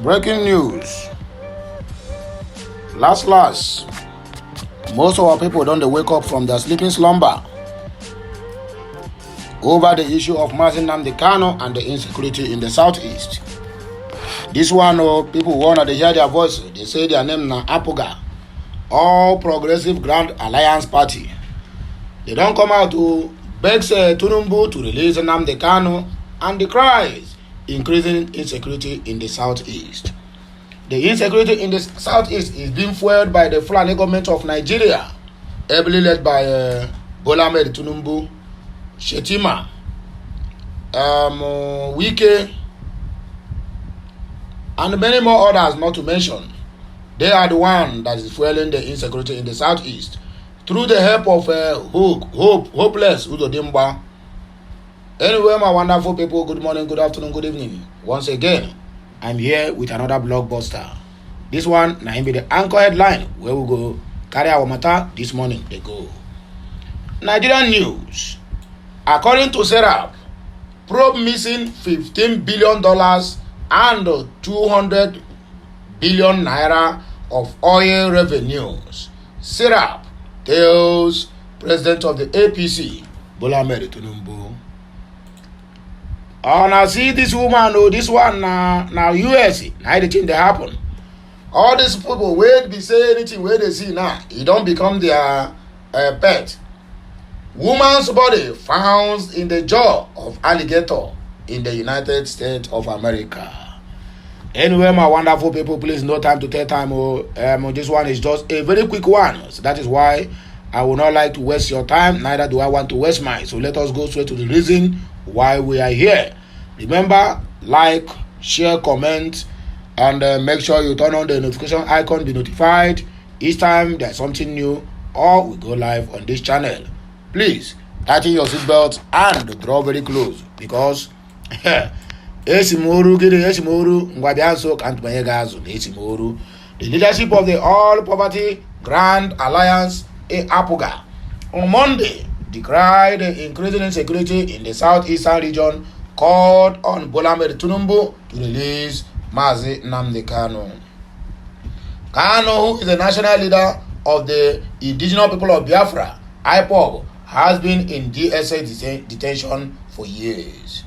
Breaking news. Last, most of our people don't wake up from their sleeping slumber over the issue of Nnamdi Kanu and the insecurity in the southeast. This one, people want to hear their voice. They say their name na APOGA, All Progressive Grand Alliance Party. They don't come out to beg Tinubu to release Nnamdi Kanu, and the cries increasing insecurity in the southeast. The insecurity in the southeast is being fueled by the Fulani government of Nigeria, heavily led by Bola Ahmed Tinubu, Shetima, Wike, and many more others not to mention. They are the one that is fueling the insecurity in the southeast through the help of hopeless Udodimba. Anyway, my wonderful people, good morning, good afternoon, good evening. Once again, I'm here with another blockbuster. This one, now be the anchor headline where we go carry our matter this morning. They go. Nigerian news. According to Serap, probe missing $15 billion and 200 billion naira of oil revenues. Serap tells President of the APC, Bola Ahmed Tinubu. Oh, now see this woman, this one now US, now the thing that happen. All these people wait be say anything where they see now, it don't become their pet. Woman's body found in the jaw of alligator in the United States of America. Anyway, my wonderful people, please no time to tell time. This one is just a very quick one. So that is why I would not like to waste your time, neither do I want to waste mine. So let us go straight to the reason why we are here. Remember, like, share, comment, and make sure you turn on the notification icon, be notified each time there's something new or we go live on this channel. Please tighten your seatbelt and draw very close because the leadership of the All Poverty Grand Alliance APOGA on Monday decried the increasing insecurity in the southeastern region, called on Bola Ahmed Tinubu to release Nnamdi Kanu. Kanu, who is the national leader of the indigenous people of Biafra, IPOB, has been in DSA detention for years.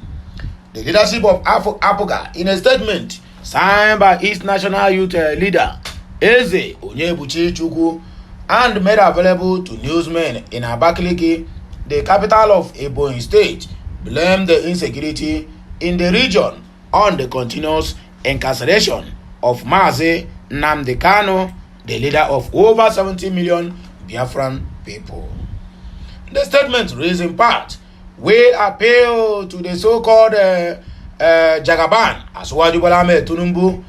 The leadership of APOGA, in a statement signed by its national youth leader, Eze Onyebuchi Chukwu, and made available to newsmen in Abakaliki, the capital of Ebonyi State, blamed the insecurity in the region on the continuous incarceration of Nnamdi Kanu, the leader of over 70 million Biafran people. The statement reads in part, we appeal to the so-called Jagaban, Asiwaju Bola Ahmed Tinubu,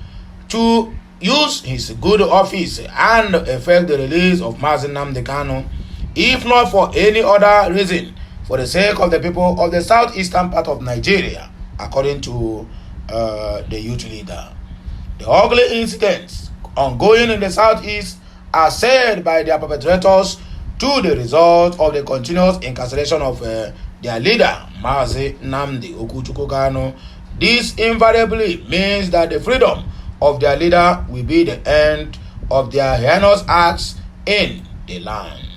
to use his good office and effect the release of Nnamdi Kanu, if not for any other reason, for the sake of the people of the southeastern part of Nigeria, according to the youth leader. The ugly incidents ongoing in the southeast are said by their perpetrators to the result of the continuous incarceration of their leader, Nnamdi Kanu. This invariably means that the freedom of their leader will be the end of their heinous acts in the land.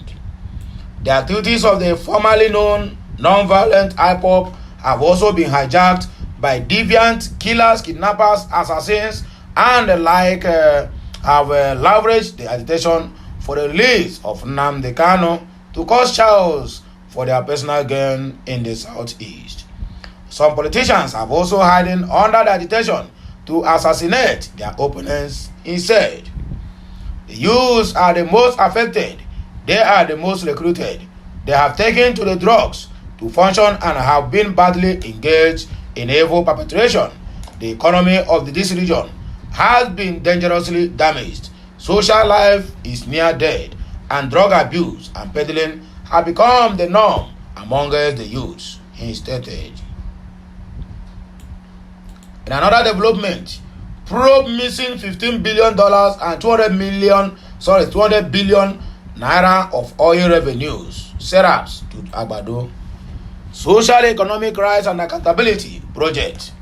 The activities of the formerly known non-violent IPOB have also been hijacked by deviant killers, kidnappers, assassins, and the like have leveraged the agitation for the release of Nnamdi Kanu to cause chaos for their personal gain in the southeast. Some politicians have also hidden under the agitation to assassinate their opponents instead. The youths are the most affected. They are the most recruited. They have taken to the drugs to function and have been badly engaged in evil perpetration. The economy of this region has been dangerously damaged. Social life is near dead, and drug abuse and peddling have become the norm amongst the youths, he stated. In another development, probe missing $15 billion and 200 billion naira of oil revenues. Seraps to Agbado. Social Economic Rights and Accountability Project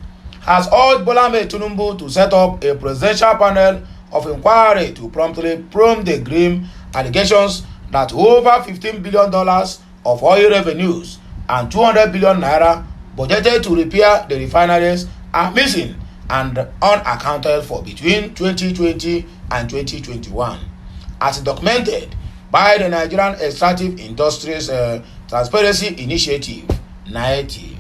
has urged Bola Ahmed Tinubu to set up a presidential panel of inquiry to promptly probe the grim allegations that over $15 billion of oil revenues and 200 billion naira budgeted to repair the refineries are missing and unaccounted for between 2020 and 2021, as documented by the Nigerian Extractive Industries Transparency Initiative (NIET).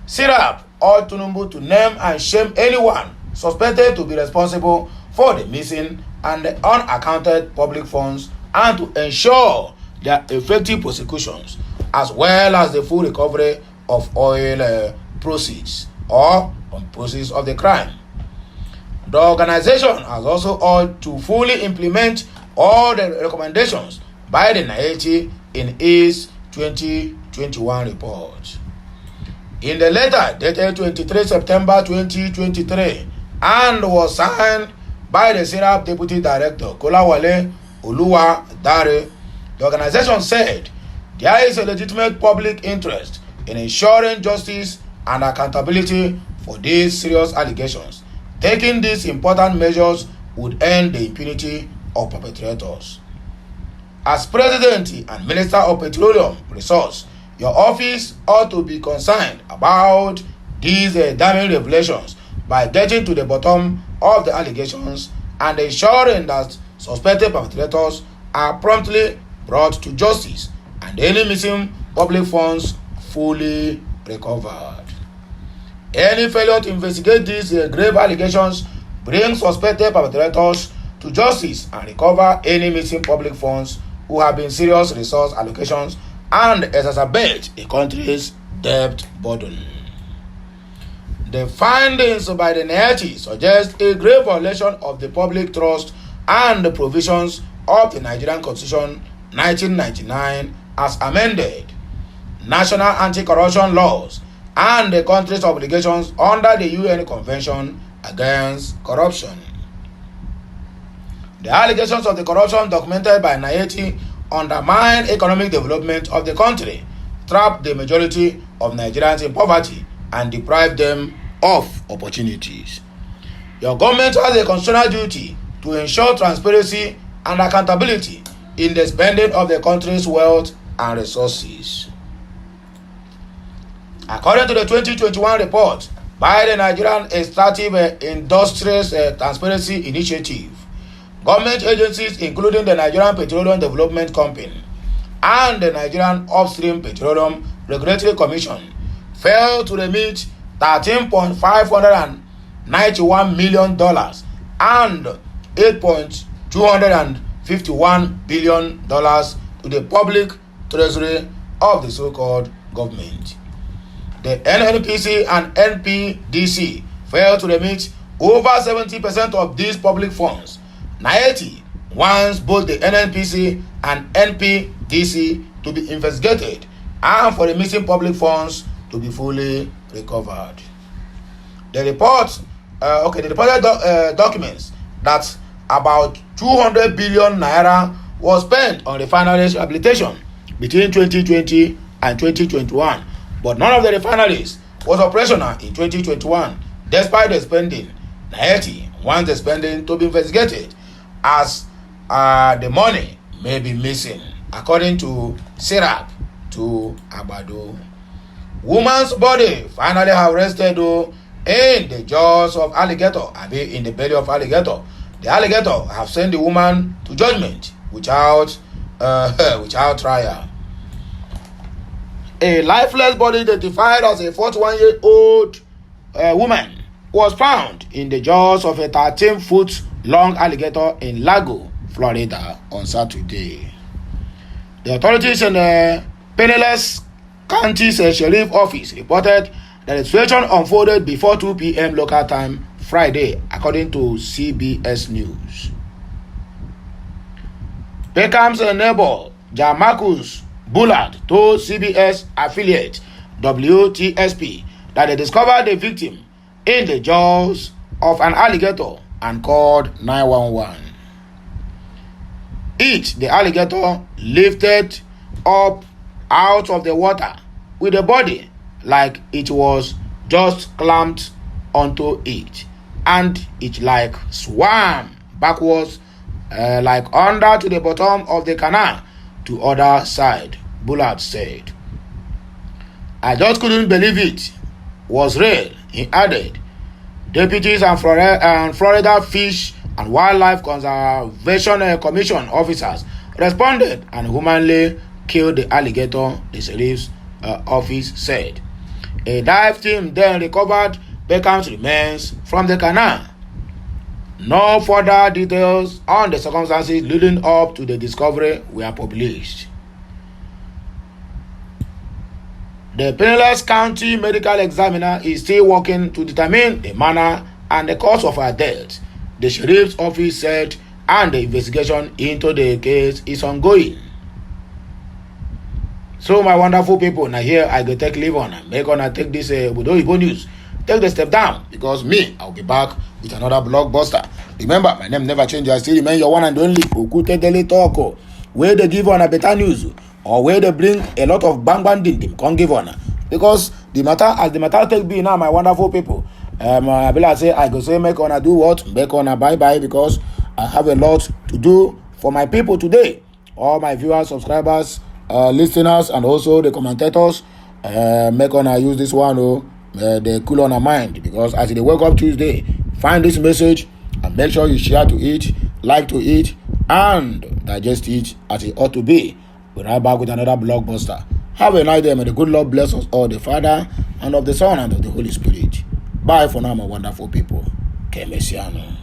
SIRAP urged Tinubu to name and shame anyone suspected to be responsible for the missing and the unaccounted public funds and to ensure their effective prosecutions as well as the full recovery of oil proceeds or proceeds of the crime. The organization has also urged to fully implement all the recommendations by the NIET in its 2021 report. In the letter dated 23 September 2023 and was signed by the SIRAP Deputy Director Kolawale Oluwadare, the organization said there is a legitimate public interest in ensuring justice and accountability for these serious allegations. Taking these important measures would end the impunity of perpetrators. As President and Minister of Petroleum Resources, your office ought to be concerned about these damning revelations by getting to the bottom of the allegations and ensuring that suspected perpetrators are promptly brought to justice and any missing public funds fully recovered. Any failure to investigate these grave allegations brings suspected perpetrators to justice and recover any missing public funds who have been serious resource allocations and exacerbate the country's debt burden. The findings by the NIET suggest a grave violation of the public trust and the provisions of the Nigerian Constitution 1999 as amended, national anti-corruption laws, and the country's obligations under the UN Convention Against Corruption. The allegations of the corruption documented by NIET undermine economic development of the country, trap the majority of Nigerians in poverty, and deprive them of opportunities. Your government has a constitutional duty to ensure transparency and accountability in the spending of the country's wealth and resources. According to the 2021 report by the Nigerian Extractive Industries Transparency Initiative, government agencies including the Nigerian Petroleum Development Company and the Nigerian Upstream Petroleum Regulatory Commission failed to remit $13.591 million and $8.251 billion to the public treasury of the so-called government. The NNPC and NPDC failed to remit over 70% of these public funds. NIET wants both the NNPC and NPDC to be investigated and for the missing public funds to be fully recovered. The report, the reported documents that about 200 billion naira was spent on refineries rehabilitation between 2020 and 2021, but none of the refineries was operational in 2021 despite the spending. NIET wants the spending to be investigated as the money may be missing, according to SIRAP to Agbado. Woman's body finally have rested in the jaws of alligator, in the belly of alligator. The alligator have sent the woman to judgment without trial. A lifeless body identified as a 41-year-old woman was found in the jaws of a 13-foot long alligator in Lago, Florida on Saturday. The authorities in Pinellas County's Sheriff Office reported that the situation unfolded before 2 p.m. local time Friday, according to CBS News. Beckham's neighbor, Jamarcus Bullard, told CBS affiliate WTSP that they discovered the victim in the jaws of an alligator and called 911. The alligator lifted up out of the water with the body like it was just clamped unto it, and it like swam backwards, like under to the bottom of the canal to other side. Bullard said. I just couldn't believe it was real, he added. Deputies and Florida Fish and Wildlife Conservation Commission officers responded and humanly killed the alligator, the sheriff's office said. A dive team then recovered Beckham's remains from the canal. No further details on the circumstances leading up to the discovery were published. The Pinellas County Medical Examiner is still working to determine the manner and the cause of her death, the sheriff's office said, and the investigation into the case is ongoing. So my wonderful people, now here I go take leave on. Make on take this with Oyibo news. Take the step down, because me, I'll be back with another blockbuster. Remember, my name never changes. I still remain your one and only Okute Daily Talk. Where they give on a better news, or where they bring a lot of bang dim can't give on. Because the matter, as the matter take be now, my wonderful people, I be like say, I go say make on do what? Make on bye, because I have a lot to do for my people today. All my viewers, subscribers, listeners, and also the commentators, make on use this one, they cool on our mind, because as they wake up Tuesday, find this message and make sure you share to it, like to it, and digest it as it ought to be. We're right back with another blockbuster. Have a nice day. May the good Lord bless us all, the Father, and of the Son, and of the Holy Spirit. Bye for now, my wonderful people. Que Messiano.